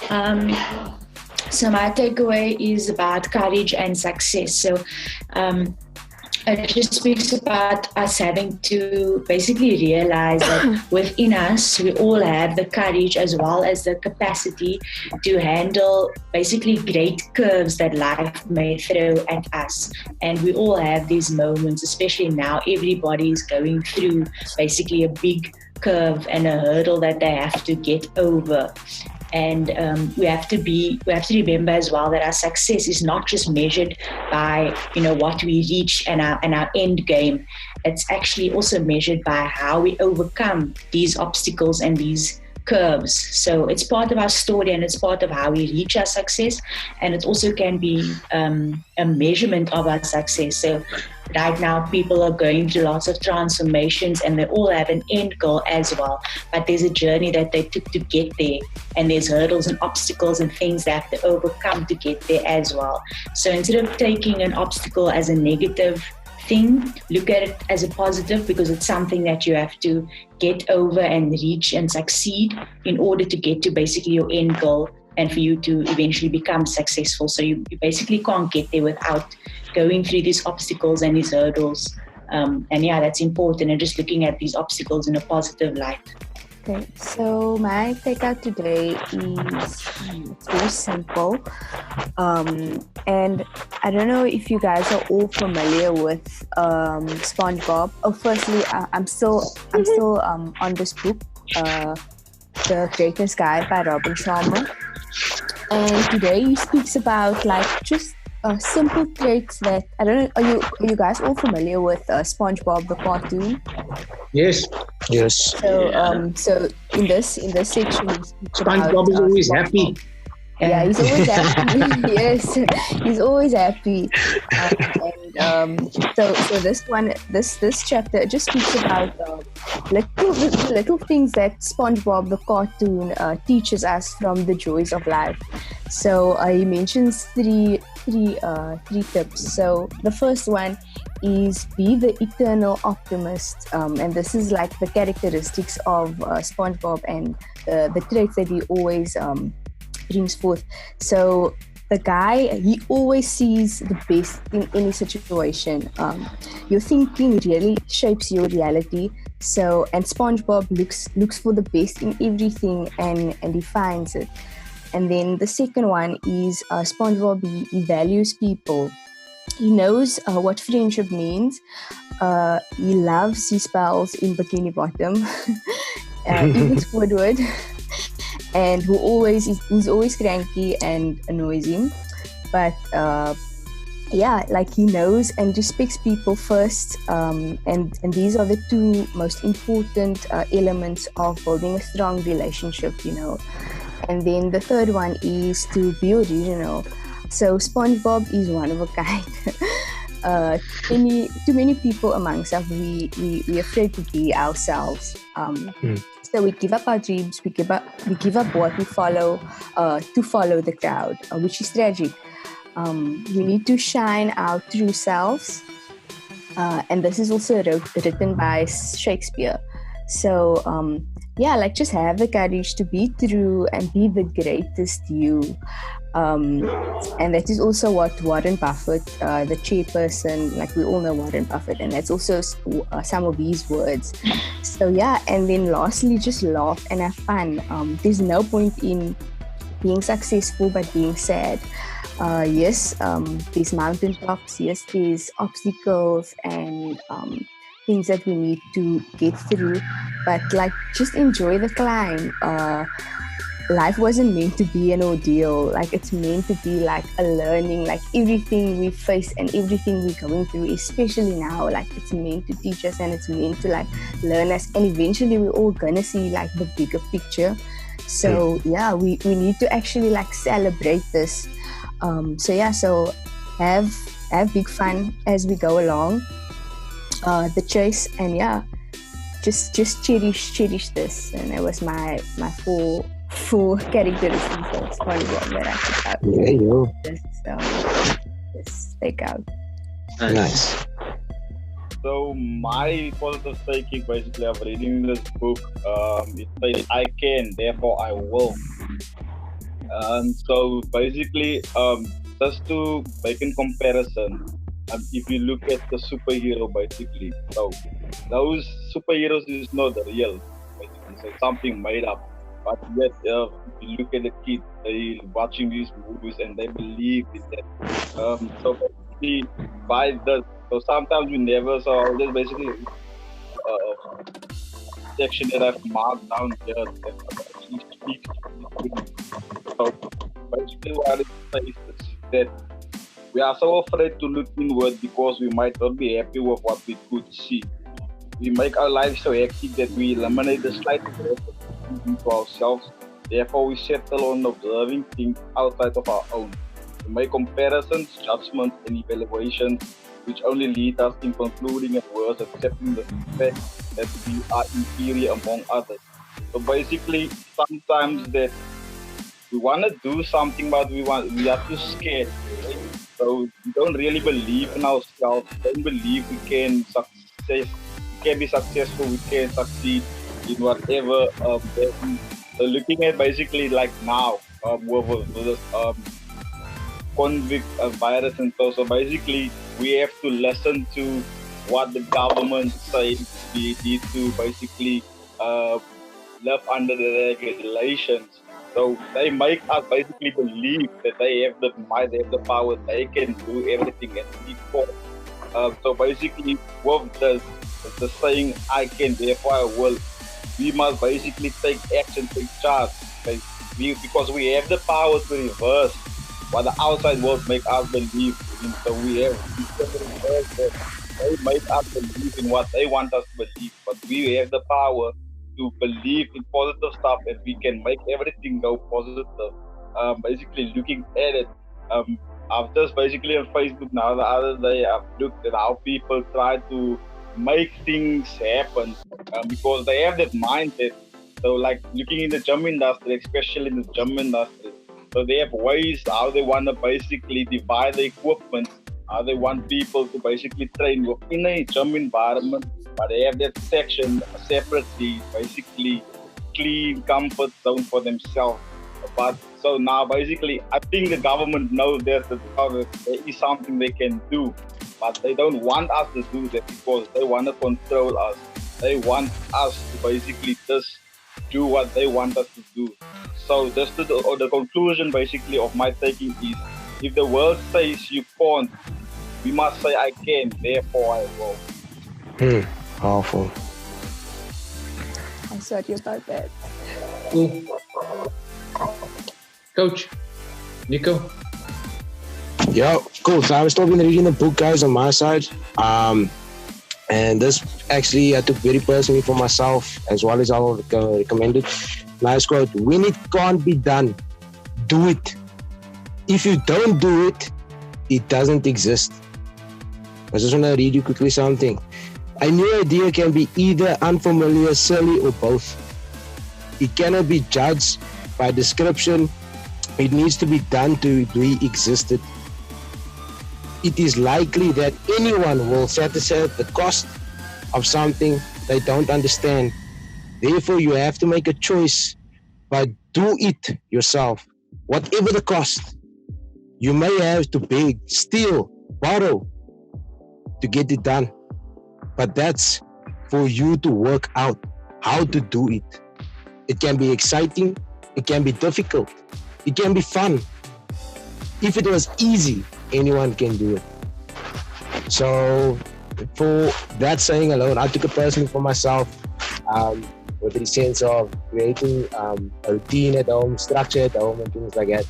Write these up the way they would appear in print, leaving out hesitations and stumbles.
Um, so my takeaway is about courage and success. So it just speaks about us having to basically realize that within us, we all have the courage as well as the capacity to handle basically great curves that life may throw at us. And we all have these moments, especially now, everybody is going through basically a big curve and a hurdle that they have to get over. And we have to remember as well that our success is not just measured by what we reach and our end game. It's actually also measured by how we overcome these obstacles and these curves. So it's part of our story and it's part of how we reach our success, and it also can be a measurement of our success. So right now people are going through lots of transformations and they all have an end goal as well, but there's a journey that they took to get there, and there's hurdles and obstacles and things they have to overcome to get there as well. So instead of taking an obstacle as a negative thing, look at it as a positive, because it's something that you have to get over and reach and succeed in order to get to basically your end goal and for you to eventually become successful. So you basically can't get there without going through these obstacles and these hurdles. And yeah, that's important, and just looking at these obstacles in a positive light. Okay, so my takeout today is it's very simple, and I don't know if you guys are all familiar with SpongeBob. Oh, firstly, I'm still on this book, The Greatest Guide by Robin Sharma, and today he speaks about like just simple traits that I don't know. Are you guys all familiar with SpongeBob the cartoon? Yes. So so in this section, SpongeBob is always happy. Yeah, he's always happy. Yes, he's always happy. So this chapter just speaks about little things that SpongeBob the cartoon teaches us from the joys of life. So he mentions three tips. So the first one is be the eternal optimist, and this is like the characteristics of SpongeBob and the traits that he always brings forth. So the guy, he always sees the best in any situation. Your thinking really shapes your reality. So, and SpongeBob looks for the best in everything, and he finds it. And then the second one is SpongeBob, he values people. He knows what friendship means. He loves his pals in Bikini Bottom, even Squidward, and who's always cranky and annoys him. But yeah, like he knows and respects people first, and these are the two most important elements of building a strong relationship, And then the third one is to be original. So SpongeBob is one of a kind. Too many people amongst us, we're afraid to be ourselves. So we give up our dreams, we give up what we follow to follow the crowd, which is tragic. We need to shine our true selves, and this is also written by Shakespeare. So yeah, like just have the courage to be true and be the greatest you. And that is also what Warren Buffett, the chairperson, like we all know Warren Buffett, and that's also some of his words. So yeah, and then lastly, just laugh and have fun. There's no point in being successful but being sad. Yes, there's mountaintops, yes, there's obstacles and things that we need to get through, but like just enjoy the climb. Life wasn't meant to be an ordeal. Like it's meant to be like a learning. Like everything we face and everything we're going through, especially now, like it's meant to teach us and it's meant to like learn us, and eventually we're all gonna see like the bigger picture. So yeah, we need to actually like celebrate this. So have big fun as we go along the chase, and yeah, just cherish this. And it was my four characteristics of SpongeBob that I took out. Yeah, yo. Just take out. Nice. So my positive thinking, basically, of reading this book, it says, "I can, therefore I will." So basically, just to make a comparison, if you look at the superhero, basically, so those superheroes is not real, basically, so something made up. But yet, if you look at the kids, they watching these movies and they believe in that. So basically, by the so sometimes we never. So I'll just basically section that I've marked down here that actually speaks to me. So basically, what it says is that we are so afraid to look inward because we might not be happy with what we could see. We make our lives so hectic that we eliminate the slightest effort into ourselves. Therefore, we settle on observing things outside of our own. We make comparisons, judgments, and evaluations, which only lead us in concluding and worse, accepting the fact that we are inferior among others. So basically, sometimes that we want to do something, but we are too scared. Right? So we don't really believe in ourselves. Don't believe we can be successful. We can succeed in whatever. So looking at basically like now with this convict virus and so basically we have to listen to what the government says. We need to basically live under the regulations. So they make us basically believe that they have the might, they have the power, they can do everything and keep forth. So basically, with the saying "I can, therefore I will," we must basically take action, take charge, because we have the power to reverse what the outside world make us believe in. So we can reverse that. They make us believe in what they want us to believe, but we have the power to believe in positive stuff, and we can make everything go positive. Basically, looking at it, I've just basically on Facebook now the other day I've looked at how people try to make things happen because they have that mindset. So, like looking in the gym industry, especially in the gym industry, so they have ways how they want to basically divide the equipment, how they want people to basically train within a gym environment, but they have that section separately, basically clean comfort zone for themselves. But so now basically I think the government knows that there is something they can do, but they don't want us to do that because they want to control us. They want us to basically just do what they want us to do. So just the conclusion basically of my taking is, if the world says you can't, we must say I can, therefore I will. Powerful. I'm sorry about that. Cool. Coach, Nico. Yeah, cool. So I was talking reading the book, guys, on my side. And this actually I took very personally for myself, as well as I will recommend it. Nice quote: "When it can't be done, do it. If you don't do it, it doesn't exist." I just want to read you quickly something. A new idea can be either unfamiliar, silly, or both. It cannot be judged by description. It needs to be done to be existed. It is likely that anyone will satisfy the cost of something they don't understand. Therefore, you have to make a choice, but do it yourself, whatever the cost. You may have to beg, steal, borrow to get it done, but that's for you to work out how to do it. It can be exciting, it can be difficult, it can be fun. If it was easy, anyone can do it. So for that saying alone, I took it personally for myself, with the sense of creating a routine at home, structure at home, and things like that.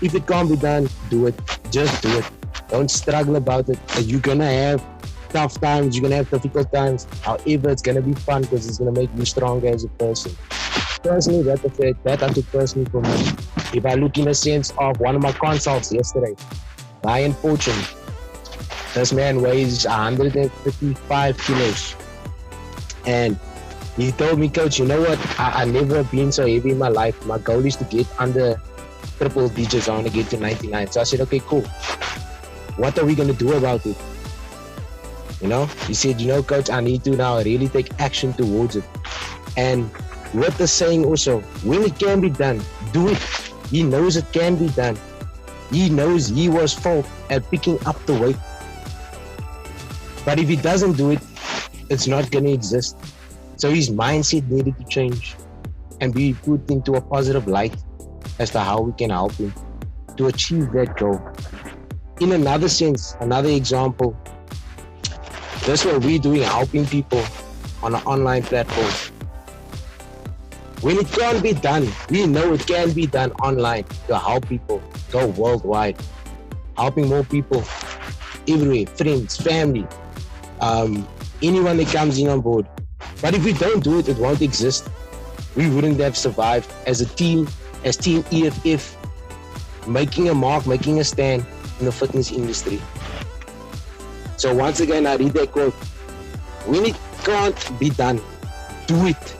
If it can't be done, do it. Just do it. Don't struggle about it. You're gonna have tough times, you're gonna have difficult times. However, it's gonna be fun because it's gonna make you stronger as a person. Personally, that I took personally for me. If I look in the sense of one of my consults yesterday, Ryan Fortune, this man weighs 155 kilos. And he told me, "Coach, you know what? I never been so heavy in my life. My goal is to get under triple digits. I want to get to 99. So I said, "Okay, cool. What are we going to do about it?" You know, he said, "You know, Coach, I need to now really take action towards it." And with the saying also, when it can be done, do it. He knows it can be done. He knows he was fault at picking up the weight. But if he doesn't do it, it's not going to exist. So his mindset needed to change and be put into a positive light as to how we can help him to achieve that goal. In another sense, another example, that's what we're doing, helping people on an online platform. When it can't be done, we know it can be done online to help people go worldwide, helping more people everywhere, friends, family, anyone that comes in on board. But if we don't do it, it won't exist. We wouldn't have survived as a team, as Team EFF, making a mark, making a stand in the fitness industry. So once again, I read that quote. When it can't be done, do it.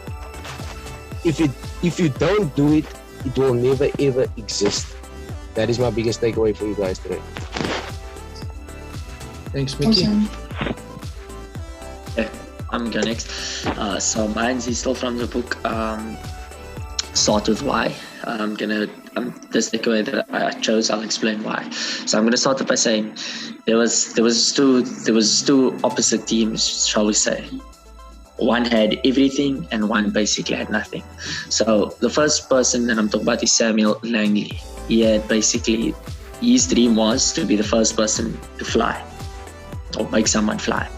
If you don't do it, it will never ever exist. That is my biggest takeaway for you guys today. Thanks, Mickey. Awesome. Okay, I'm going next. So mine's is still from the book. Start with why. This takeaway that I chose, I'll explain why. So I'm gonna start off by saying there was two opposite teams, shall we say. One had everything and one basically had nothing. So the first person that I'm talking about is Samuel Langley. He had basically, his dream was to be the first person to fly or make someone fly.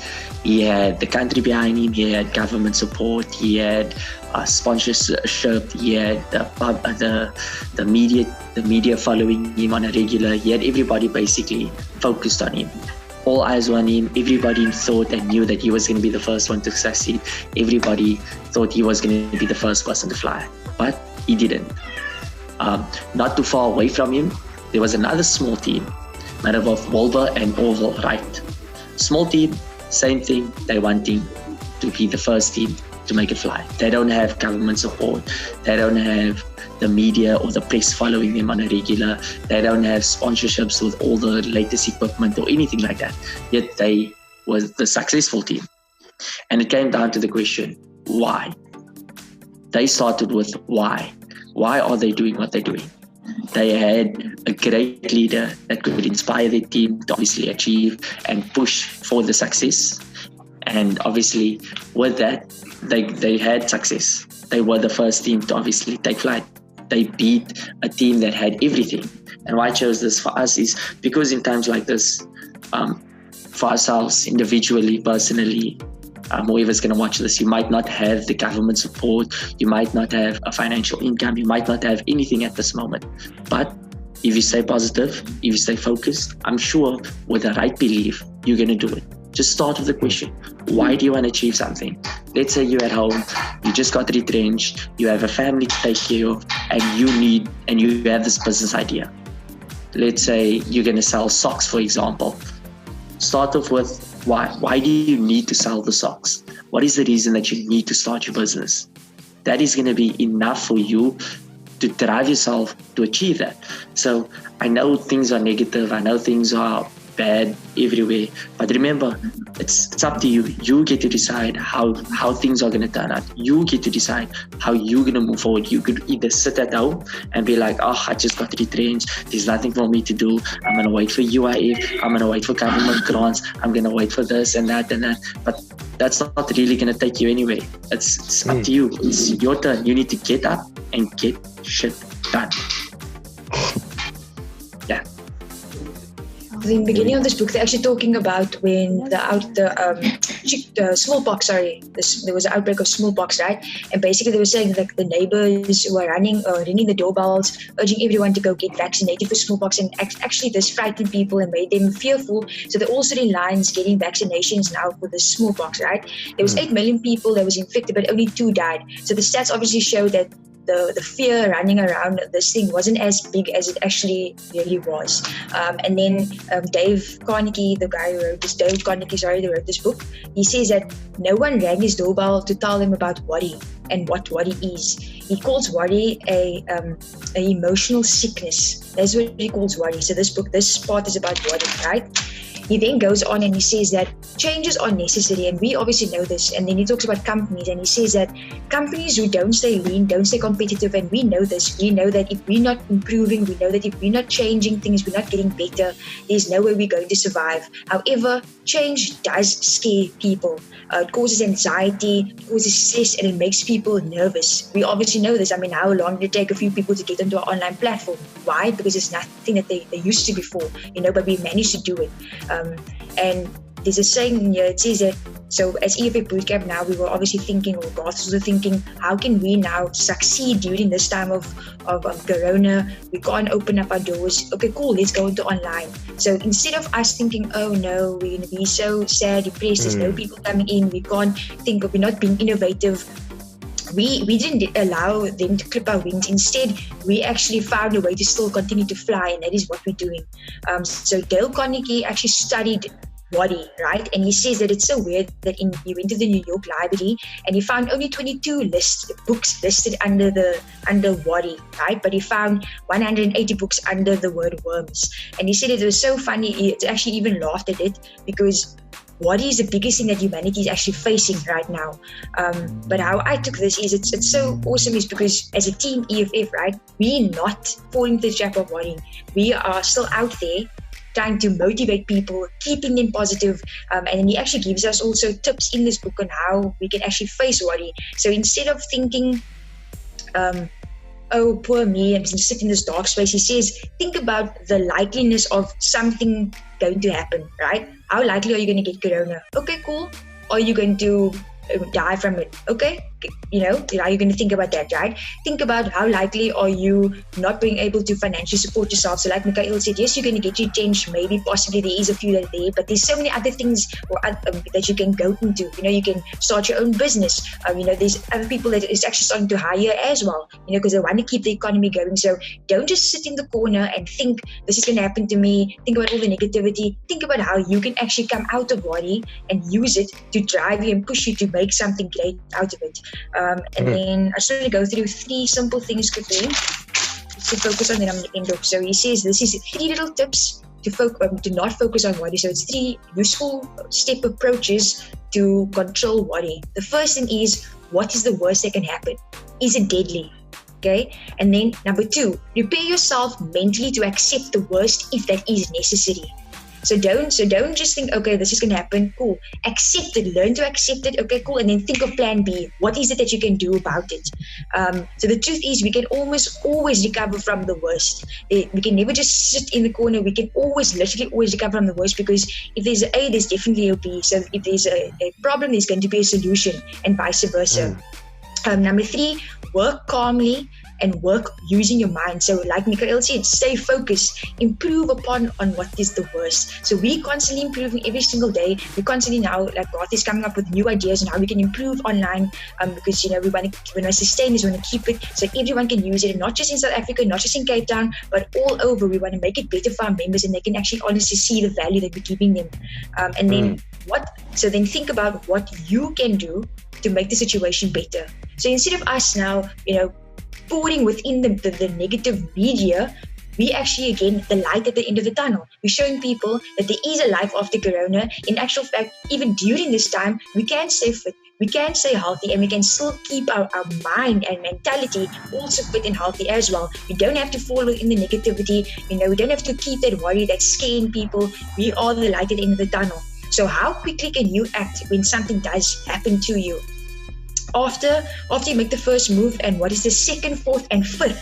He had the country behind him, he had government support, he had sponsorship, he had the media following him on a regular. He had everybody basically focused on him. All eyes were on him. Everybody thought and knew that he was going to be the first one to succeed. Everybody thought he was going to be the first person to fly, but he didn't. Not too far away from him, there was another small team made up of Wolver and Orville Wright. Small team, same thing. They wanting to be the first team to make it fly. They don't have government support. They don't have the media or the press following them on a regular. They don't have sponsorships with all the latest equipment or anything like that. Yet they was the successful team. And it came down to the question, why? They started with why. Why are they doing what they're doing? They had a great leader that could inspire their team to obviously achieve and push for the success. And obviously with that, they had success. They were the first team to obviously take flight. They beat a team that had everything. And why I chose this for us is because in times like this, for ourselves individually, personally, whoever's going to watch this, you might not have the government support, you might not have a financial income, you might not have anything at this moment. But if you stay positive, if you stay focused, I'm sure with the right belief, you're going to do it. Just start with the question, why do you want to achieve something? Let's say you're at home, you just got retrenched, you have a family to take care of, and you have this business idea. Let's say you're going to sell socks, for example. Start off with why. Why do you need to sell the socks? What is the reason that you need to start your business? That is going to be enough for you to drive yourself to achieve that. So I know things are negative. I know things are bad everywhere. But remember, it's up to you. You get to decide how things are going to turn out. You get to decide how you're going to move forward. You could either sit at home and be like, I just got retrenched. There's nothing for me to do. I'm going to wait for UIF. I'm going to wait for government grants. I'm going to wait for this and that and that. But that's not really going to take you anywhere. It's up to you. It's your turn. You need to get up and get shit done. Yeah. In the beginning of this book, they're actually talking about when the smallpox, there was an outbreak of smallpox, right? And basically they were saying that the neighbors were ringing the doorbells, urging everyone to go get vaccinated for smallpox, and actually this frightened people and made them fearful. So they're also in lines getting vaccinations now for the smallpox, right? There was 8 million people that was infected, but only 2 died. So the stats obviously show that the fear running around this thing wasn't as big as it actually really was. And then Dave Carnegie, the guy who wrote this, who wrote this book, he says that no one rang his doorbell to tell him about worry and what worry is. He calls worry a emotional sickness. That's what he calls worry. So this part is about worry, right? he then goes on and he says that changes are necessary, and we obviously know this. And then he talks about companies, and he says that companies who don't stay lean, don't stay competitive, and we know this. We know that if we're not improving, we know that if we're not changing things, we're not getting better, there's no way we're going to survive. However, change does scare people. It causes anxiety, it causes stress, and it makes people nervous. We obviously know this. I mean, how long did it take a few people to get onto our online platform? Why? Because it's nothing that they used to before, but we managed to do it. And there's a saying here, it says that, so as EFF Bootcamp now, we were obviously thinking, or Garth was also thinking, how can we now succeed during this time of Corona? We can't open up our doors. Okay, cool, let's go into online. So instead of us thinking, oh no, we're going to be so sad, depressed, there's no people coming in, we can't think of, we're not being innovative, we didn't allow them to clip our wings. Instead, we actually found a way to still continue to fly, and that is what we're doing. So Dale Carnegie actually studied Wadi, right? And he says that it's so weird that he went to the New York Library and he found only 22 books listed under Wadi, right? But he found 180 books under the word worms. And he said it was so funny, he actually even laughed at it, because Wadi is the biggest thing that humanity is actually facing right now. But how I took this is it's so awesome is because as a team EFF, right, we're not falling into the trap of Wadi. We are still out there trying to motivate people, keeping them positive. And then he actually gives us also tips in this book on how we can actually face worry. So instead of thinking, oh, poor me, I'm just sit in this dark space, he says, think about the likeliness of something going to happen, right? How likely are you going to get corona? Okay, cool. Are you going to die from it? Okay, are you going to think about that, right? Think about how likely are you not being able to financially support yourself. So like Mikhail said, yes, you're going to get retrenched, maybe possibly there is a few that are there, but there's so many other things that you can go into. You can start your own business. There's other people that is actually starting to hire as well, because they want to keep the economy going. So don't just sit in the corner and think this is going to happen to me. Think about all the negativity. Think about how you can actually come out of worry and use it to drive you and push you to make something great out of it. And then I started to go through 3 simple things quickly to focus on, then I'm going to end off. So he says this is 3 little tips to not focus on worry. So it's 3 useful step approaches to control worry. The first thing is, what is the worst that can happen? Is it deadly? Okay. And then number 2, prepare yourself mentally to accept the worst if that is necessary. So don't just think, okay, this is going to happen. Cool. Accept it. Learn to accept it. Okay, cool. And then think of plan B. What is it that you can do about it? So the truth is we can almost always recover from the worst. We can never just sit in the corner. We can literally always recover from the worst, because if there's an A, there's definitely a B. So if there's a problem, there's going to be a solution, and vice versa. Number 3, work calmly and work using your mind. So like Mikhail said, stay focused, improve upon what is the worst. So we constantly improving every single day. We constantly now, like Garth is coming up with new ideas on how we can improve online, because we want to sustain this, we want to keep it so everyone can use it, and not just in South Africa, not just in Cape Town, but all over. We want to make it better for our members, and they can actually honestly see the value that we're giving them. And then then think about what you can do to make the situation better. So instead of us now, pouring within the negative media, we actually, again, the light at the end of the tunnel. We're showing people that there is a life after Corona. In actual fact, even during this time, we can stay fit, we can stay healthy, and we can still keep our mind and mentality also fit and healthy as well. We don't have to fall in the negativity. We don't have to keep that worry that's scaring people. We are the light at the end of the tunnel. So how quickly can you act when something does happen to you? After you make the first move, and what is the 2nd, 4th, and 5th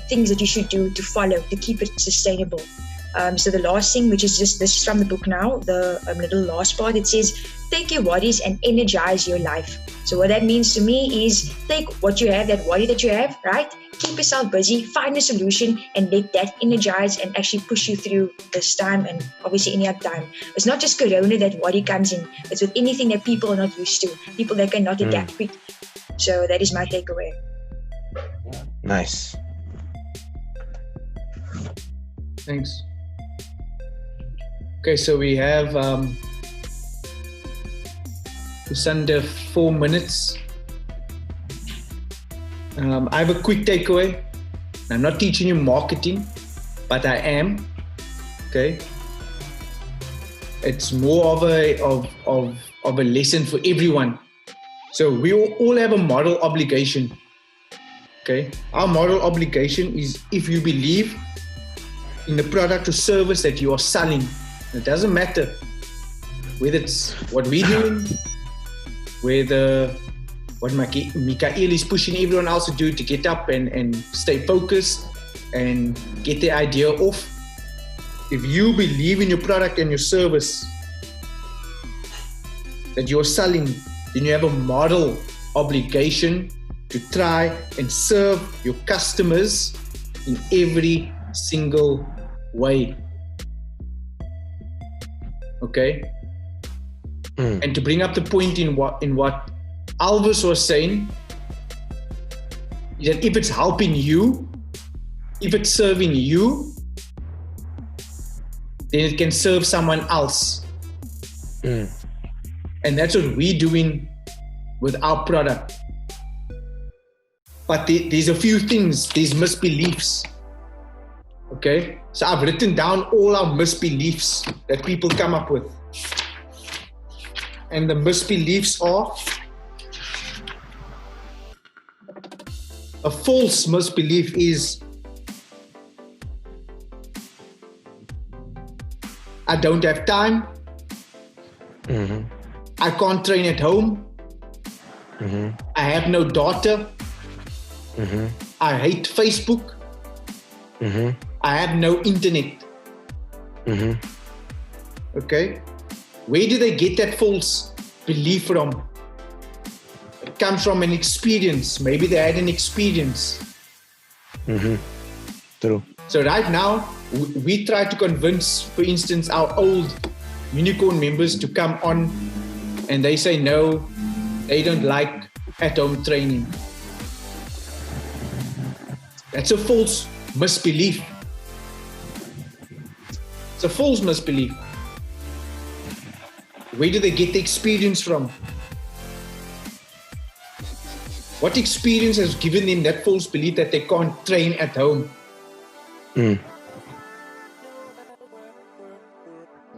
things that you should do to follow to keep it sustainable? So the last thing, which is just this is from the book now, the little last part, it says, take your worries and energize your life. So what that means to me is take what you have, that worry that you have, right? Keep yourself busy, find a solution, and let that energize and actually push you through this time, and obviously any other time. It's not just Corona that worry comes in. It's with anything that people are not used to, people that cannot adapt quickly. So that is my takeaway. Nice. Thanks. Okay, so we have just under 4 minutes. I have a quick takeaway. I'm not teaching you marketing, but I am. Okay. it's more of a lesson for everyone. So we all have a moral obligation. Okay, our moral obligation is if you believe in the product or service that you are selling, it doesn't matter whether it's what we're doing, whether what Mikael is pushing everyone else to do to get up and stay focused and get the idea off. If you believe in your product and your service that you're selling, then you have a moral obligation to try and serve your customers in every single way. Okay? And to bring up the point in what Alvis was saying, is that if it's helping you, if it's serving you, then it can serve someone else. And that's what we're doing with our product. But there's a few things, there's misbeliefs. Okay? So I've written down all our misbeliefs that people come up with. And the misbeliefs are: a false misbelief is, I don't have time. I can't train at home. I have no data. I hate Facebook. I have no internet. Okay? Where do they get that false belief from? It comes from an experience. Maybe they had an experience. True. So right now, we try to convince, for instance, our old unicorn members to come on, and they say no, they don't like at-home training. That's a false misbelief. It's a false misbelief. Where do they get the experience from? What experience has given them that false belief that they can't train at home?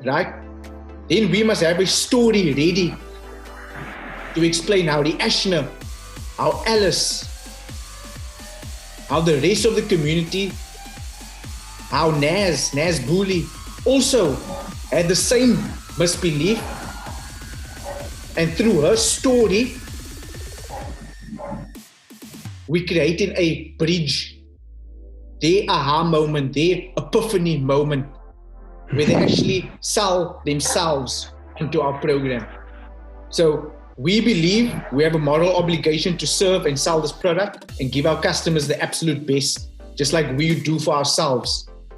Right? Then we must have a story ready to explain how the Ashna, how Alice, how the rest of the community, how Naz Booley also had the same misbelief. And through her story, we created a bridge, their aha moment, their epiphany moment, where they actually sell themselves into our program. So we believe we have a moral obligation to serve and sell this product and give our customers the absolute best, just like we do for ourselves.